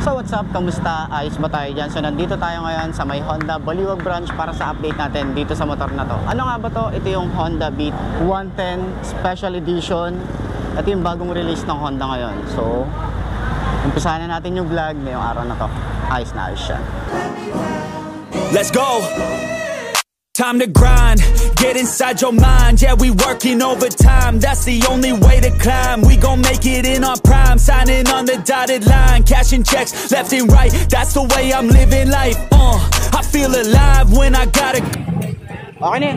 So what's up? Kamusta? Ayos ba tayo dyan? So nandito tayo ngayon sa may Honda Baliwag branch para sa update natin dito sa motor na to. Ano nga ba to? Ito yung Honda Beat 110 Special Edition. Ito yung bagong release ng Honda ngayon. So umpisahan na natin yung vlog ngayong araw na to. Ayos na ayos siya. Let's go! Time to grind, get inside your mind. Yeah, we working overtime, that's the only way to climb. We gon' make it in our prime, signing on the dotted line. Cashing checks left and right, that's the way I'm living life. I feel alive when I got it. Okay na.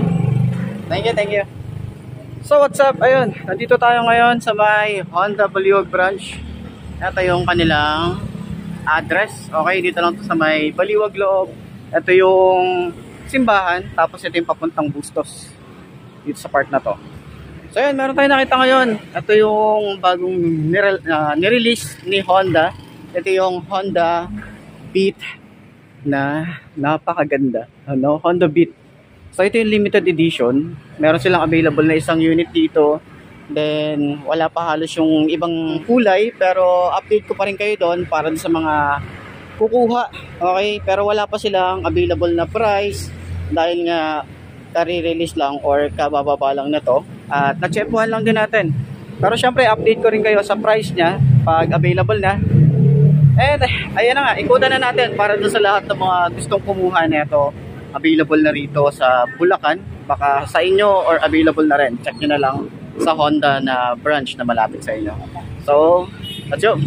Thank you. So what's up? Ayun, nandito tayo ngayon sa may Honda Baliwag branch. Ito yung kanilang address. Okay, dito lang to sa may Baliwag loob. Ito yung simbahan, tapos ito yung papuntang Bustos dito sa part na to. So yun, meron tayo nakita ngayon. Ito yung bagong nirelease ni Honda. Ito yung Honda Beat na napakaganda, Honda Beat. So ito yung limited edition. Meron silang available na isang unit dito. Then wala pa halos yung ibang kulay, pero update ko pa rin kayo doon para sa mga kukuha. Okay, pero wala pa silang available na price dahil nga kare-release lang or kabababa lang na to. At na-checkuhan lang din natin. Pero syempre update ko rin kayo sa price niya pag available na. And ayan na nga, ikutan na natin para doon sa lahat ng mga gustong kumuha nito. Available na rito sa Bulacan. Baka sa inyo or available na rin. Check nyo na lang sa Honda na branch na malapit sa inyo. So, let's go!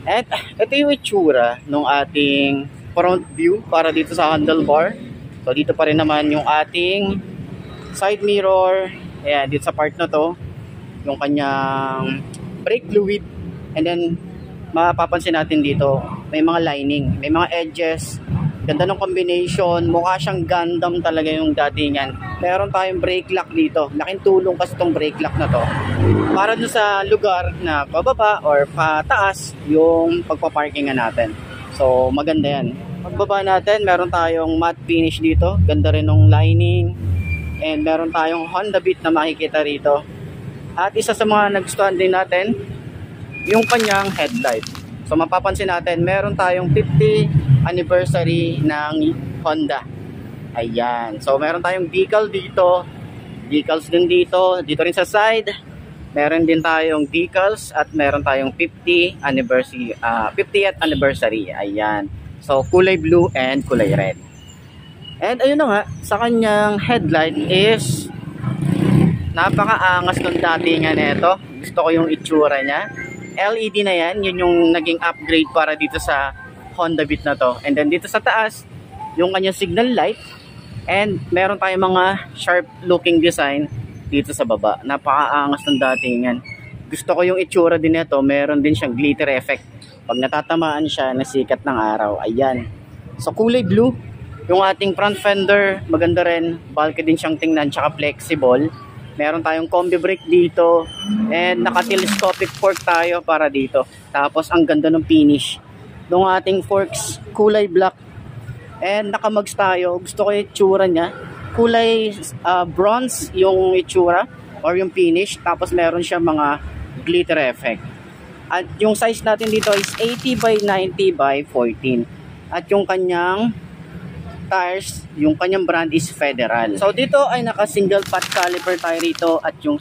At ito yung itsura ng ating front view para dito sa handlebar. So dito pa rin naman yung ating side mirror. Ayan, dito sa part na to, yung kanyang brake fluid. And then mapapansin natin dito, may mga lining, may mga edges. Ganda ng combination, mukha siyang Gundam talaga yung datingan. Meron tayong brake lock dito. Laking tulong kasi itong brake lock na to para dun sa lugar na pababa or pataas yung pagpaparkingan natin. So maganda yan. Pagbaba natin, meron tayong matte finish dito. Ganda rin ng lining. And meron tayong Honda Beat na makikita rito. At isa sa mga nagustuhan din natin, yung kanyang headlight. So mapapansin natin, meron tayong 50 anniversary ng Honda. Ayan. So meron tayong decal dito. Decals din dito. Dito rin sa side. Meron din tayong decals at meron tayong 50th anniversary. Ayan. So kulay blue and kulay red. And ayun na nga, sa kanyang headlight is napakaangas ng datingan nito. Gusto ko yung itsura niya. LED na yan, yun yung naging upgrade para dito sa Honda Beat na to. And then dito sa taas, yung kanyang signal light. And meron tayong mga sharp looking design dito sa baba. Napakaangas ng datingan. Gusto ko yung itsura din nito, meron din siyang glitter effect. Pag natatamaan siya, nasikat ng araw. Ayan. So kulay blue, yung ating front fender, maganda rin. Bulky din siyang tingnan, tsaka flexible. Meron tayong combi brake dito and naka-telescopic fork tayo para dito. Tapos ang ganda ng finish ng ating forks, kulay black and naka-mugs tayo. Gusto ko yung itsura niya. Kulay bronze yung itsura or yung finish. Tapos meron siya mga glitter effect. At yung size natin dito is 80 by 90 by 14. At yung kanyang tires, yung kanyang brand is Federal. So dito ay naka single pot caliper tayo rito at yung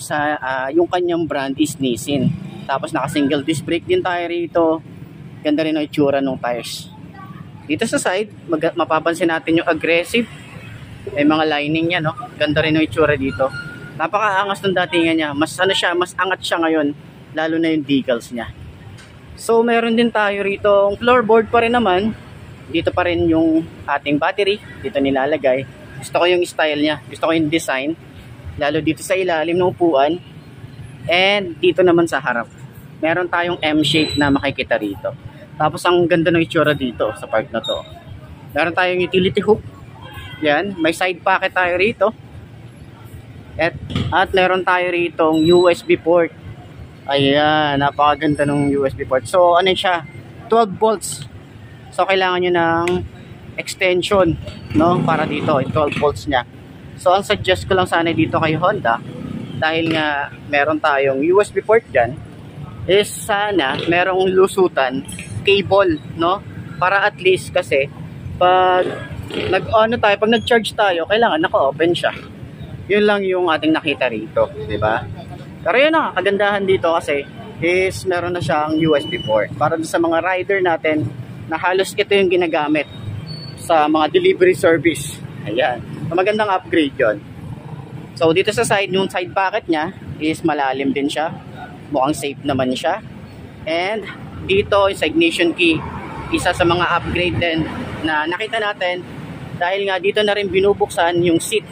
kanyang brand is Nissin. Tapos naka single disc brake din tayo rito. Ganda rin ang itsura ng tires. Dito sa side, mapapansin natin yung aggressive. May mga lining niya, no? Ganda rin ang itsura dito. Napakaangas ng datingan niya. Mas angat siya ngayon, lalo na yung decals niya. So meron din tayo rito, floorboard pa rin naman. Dito pa rin yung ating battery. Dito nilalagay. Gusto ko yung style niya. Gusto ko yung design. Lalo dito sa ilalim ng upuan. And dito naman sa harap. Meron tayong M-shape na makikita rito. Tapos ang ganda ng itsura dito sa part na to. Meron tayong utility hook. Yan. May side pocket tayo rito. At meron tayo rito USB port. Ayan. Napakaganda ng USB port. So ano siya? 12 volts. So kailangan nyo ng extension, no, para dito, 12 volts niya. So ang suggest ko lang sana dito kay Honda dahil nga meron tayong USB port dyan, is sana merong lusutan cable, no? Para at least kasi pag pag nag-charge tayo, kailangan naka-open siya. Yun lang yung ating nakita rito, di ba? Pero yun na, kagandahan dito kasi is meron na siyang USB port para sa mga rider natin na halos ito yung ginagamit sa mga delivery service. Ayan, magandang upgrade yon. So dito sa side, yung side pocket niya is malalim din siya, mukhang safe naman siya. And dito yung ignition key, isa sa mga upgrade din na nakita natin dahil nga dito na rin binubuksan yung seat.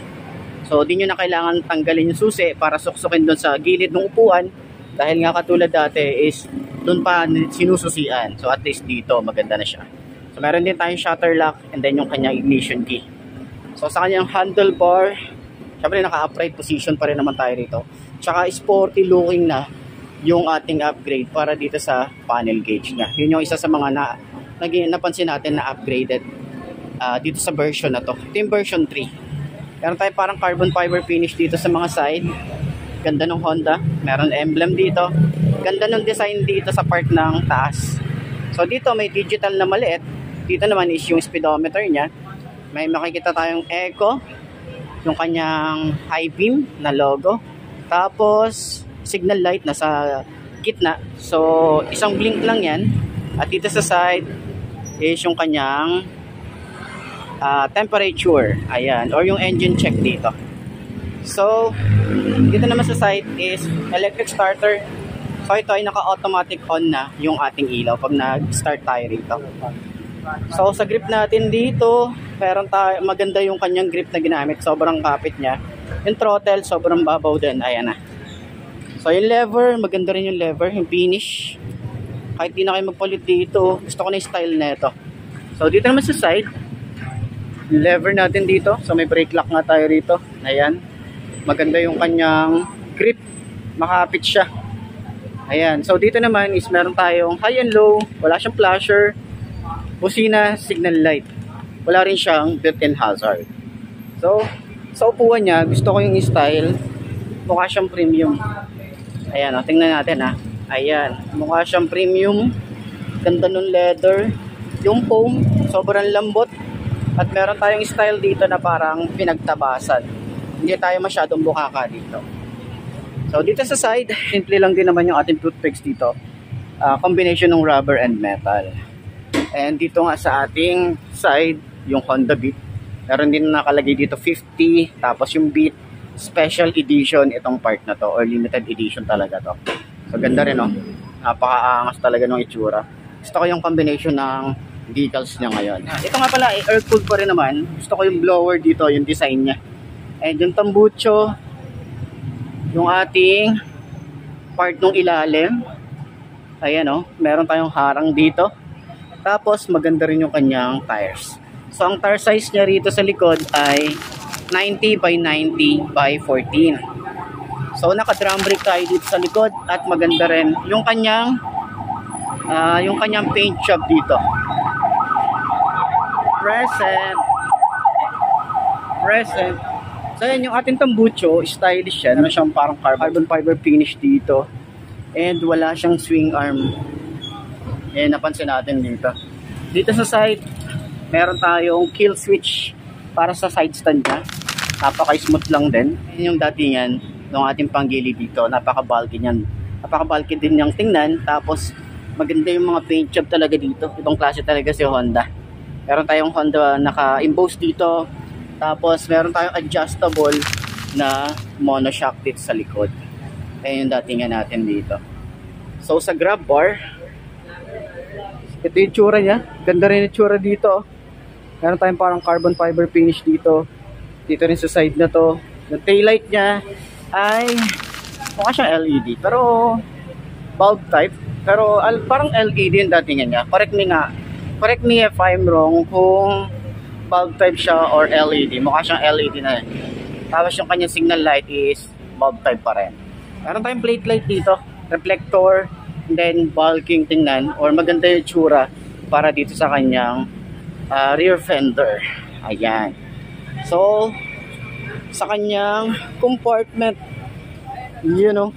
So di nyo na kailangan tanggalin yung susi para suksukin doon sa gilid ng upuan, dahil nga katulad dati is doon pa sinususian. So at least dito maganda na siya. So meron din tayong shutter lock and then yung kanyang ignition key. So sa kanyang handlebar, syempre naka-upright position pa rin naman tayo rito. Tsaka sporty looking na yung ating upgrade para dito sa panel gauge niya. Yun yung isa sa mga napansin natin na upgraded dito sa version na to. Ito yung version 3. Meron tayo parang carbon fiber finish dito sa mga side. Ganda ng Honda. Meron emblem dito. Ganda ng design dito sa part ng taas. So dito may digital na maliit. Dito naman is yung speedometer niya. May makikita tayong echo, yung kanyang high beam na logo. Tapos signal light na sa gitna. So isang blink lang yan. At dito sa side is yung kanyang temperature, ayan, or yung engine check dito. So dito naman sa side is electric starter. So ito ay naka-automatic on na yung ating ilaw pag nag-start tayo rito. So sa grip natin dito, meron tayo, maganda yung kanyang grip na ginamit, sobrang kapit niya. Yung throttle sobrang babaw din, ayan na. So yung lever, maganda rin yung lever, yung finish. Kahit di na kayo magpalit dito, gusto ko na yung style na ito. So dito naman sa side, lever natin dito. So may brake lock nga tayo rito. Ayan. Maganda yung kanyang grip. Makapit siya. Ayan. So dito naman is meron tayong high and low. Wala siyang flasher. Busina, signal light. Wala rin siyang built-in hazard. So sa upuan niya, gusto ko yung style. Mukha siyang premium. Ayan. O, tingnan natin ha. Ayan. Mukha siyang premium. Ganda ng leather. Yung foam, sobrang lambot. At meron tayong style dito na parang pinagtabasan. Hindi tayo masyadong bukaka dito. So dito sa side, simple lang din naman yung ating toothpicks dito. Combination ng rubber and metal. And dito nga sa ating side, yung Honda Beat. Meron din nakalagay dito 50. Tapos yung Beat Special Edition itong part na to. Or limited edition talaga to. So ganda rin, no? Napakaangas talaga ng itsura. Gusto ko yung combination ng decals niya ngayon. Ito nga pala, air-cooled pa rin naman. Gusto ko yung blower dito, yung design niya. And yung tambucho, yung ating part ng ilalim. Ayan o, meron tayong harang dito. Tapos maganda rin yung kanyang tires. So ang tire size niya rito sa likod ay 90 by 90 by 14. So naka-drum brake tayo dito sa likod. At maganda rin yung kanyang paint job dito. Present. So yan yung ating tambucho, stylish yan. Ano siyang parang carbon fiber finish dito. And wala siyang swing arm. Yan, napansin natin dito. Dito sa side, meron tayong kill switch para sa side stand niya. Napaka-smooth lang din. Yan yung datingan ng ating panggilid dito. Napaka-bulky niyan. Napaka-bulky din niyang tingnan. Tapos maganda yung mga paint job talaga dito. Ibang klase talaga si Honda. Meron tayong Honda naka-emboss dito. Tapos meron tayong adjustable na monoshock dito sa likod. Ayan yung datingan natin dito. So sa grab bar, ito yung tsura niya. Ganda rin yung tsura dito. Meron tayong parang carbon fiber finish dito. Dito rin sa side na to. Yung taillight niya ay mukha siyang LED. Pero bulb type. Pero parang LED yung datingan niya. Correct me if I'm wrong kung bulb type siya or LED. Mukha siyang LED na yun. Tapos yung kanyang signal light is bulb type pa rin. Meron tayong plate light dito. Reflector. And then bulking tingnan. Or maganda yung tsura para dito sa kanyang rear fender. Ayan. So sa kanyang compartment, Yun know,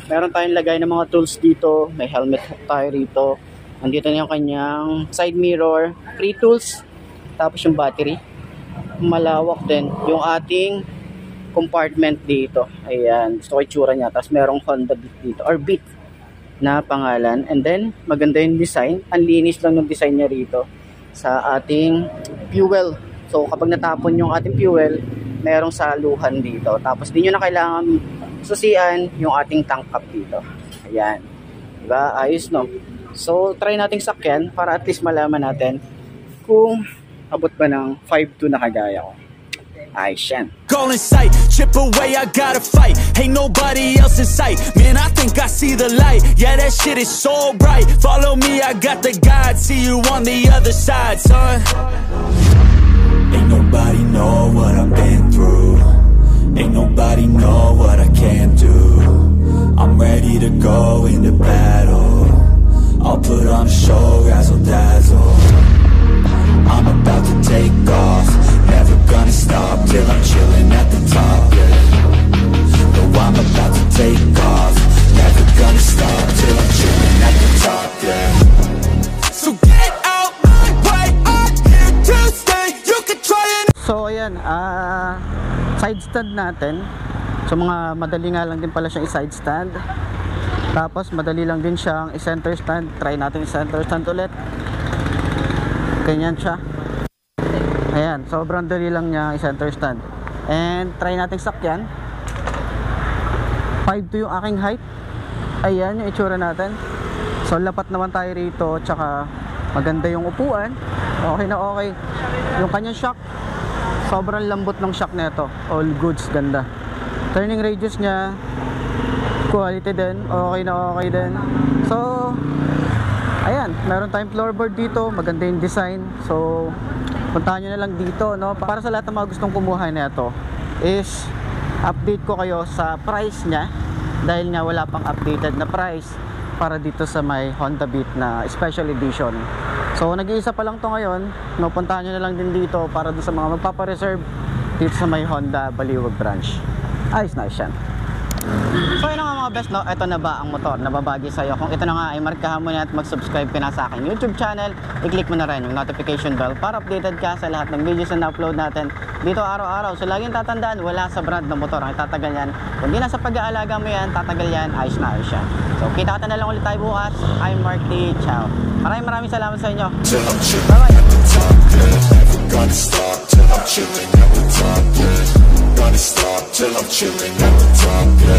meron tayong lagay ng mga tools dito. May helmet tayo rito. Nandito na yung kanyang side mirror, free tools, tapos yung battery. Malawak din yung ating compartment dito. Ayan, gusto ko itsura niya. Tapos merong Honda Beat dito, or Beat na pangalan. And then, maganda yung design. Ang linis lang ng design niya rito sa ating fuel. So, kapag natapon yung ating fuel, merong saluhan dito. Tapos, di nyo na kailangan susian yung ating tank cap dito. Ayan. Diba? Ayos, no? So, try nating sakyan para at least malaman natin kung abot ba ng 5'2" na kagaya ko. Ayos yan. Goal in sight, chip away, I gotta fight. Ain't nobody else in sight. Man, I think I see the light. Yeah, that shit is so bright. Follow me, I got the guide. See you on the other side, son. Ain't nobody know what I've been through. Ain't nobody know what I can do. I'm ready to go into battle. I'll put on a show, razzle dazzle. I'm about to take off. Never gonna stop till I'm chilling at the top, yeah. No, I'm about to take off. Never gonna stop till I'm chilling at the top, yeah. So get out my way, I'm here to stay. You can try and... So ayan, side stand natin. So mga madali nga lang din pala siyang i-side stand. Tapos madali lang din siyang i-center stand. Try natin i-center stand ulit. Ganyan siya. Ayan, sobrang dali lang niya i-center stand. And try natin sakyan. 5'2" yung aking height. Ayan yung itsura natin. So lapat naman tayo rito. Tsaka maganda yung upuan. Okay na okay. Yung kanyang shock, sobrang lambot ng shock nito. All goods, ganda. Turning radius niya, quality din. Okay na okay din. So ayan, meron tayong floorboard dito. Maganda yung design. So puntahan nyo na lang dito, no? Para sa lahat ng mga gustong kumuha nito is update ko kayo sa price niya, dahil nga wala pang updated na price para dito sa may Honda Beat na special edition. So nag-iisa pa lang to ngayon, no? Puntahan nyo na lang din dito para doon sa mga magpapareserve dito sa may Honda Baliwag branch. Ayos na yan. So yun nga mga best, no? Ito na ba ang motor na babagi sa'yo? Kung ito na nga ay markahan mo na at mag-subscribe ka na sa aking YouTube channel, i-click mo na rin yung notification bell para updated ka sa lahat ng videos na upload natin dito araw-araw. So laging tatandaan, wala sa brand ng motor ang tatagal yan. Kung di na sa pag-aalaga mo yan, tatagal yan, ayos na ayos yan. So kita na lang ulit tayo bukas. I'm Mark D. Ciao. Maraming salamat sa inyo. Bye-bye. Gonna stop till I'm chilling at the top, yeah. Gonna stop till I'm chilling at the top, yeah.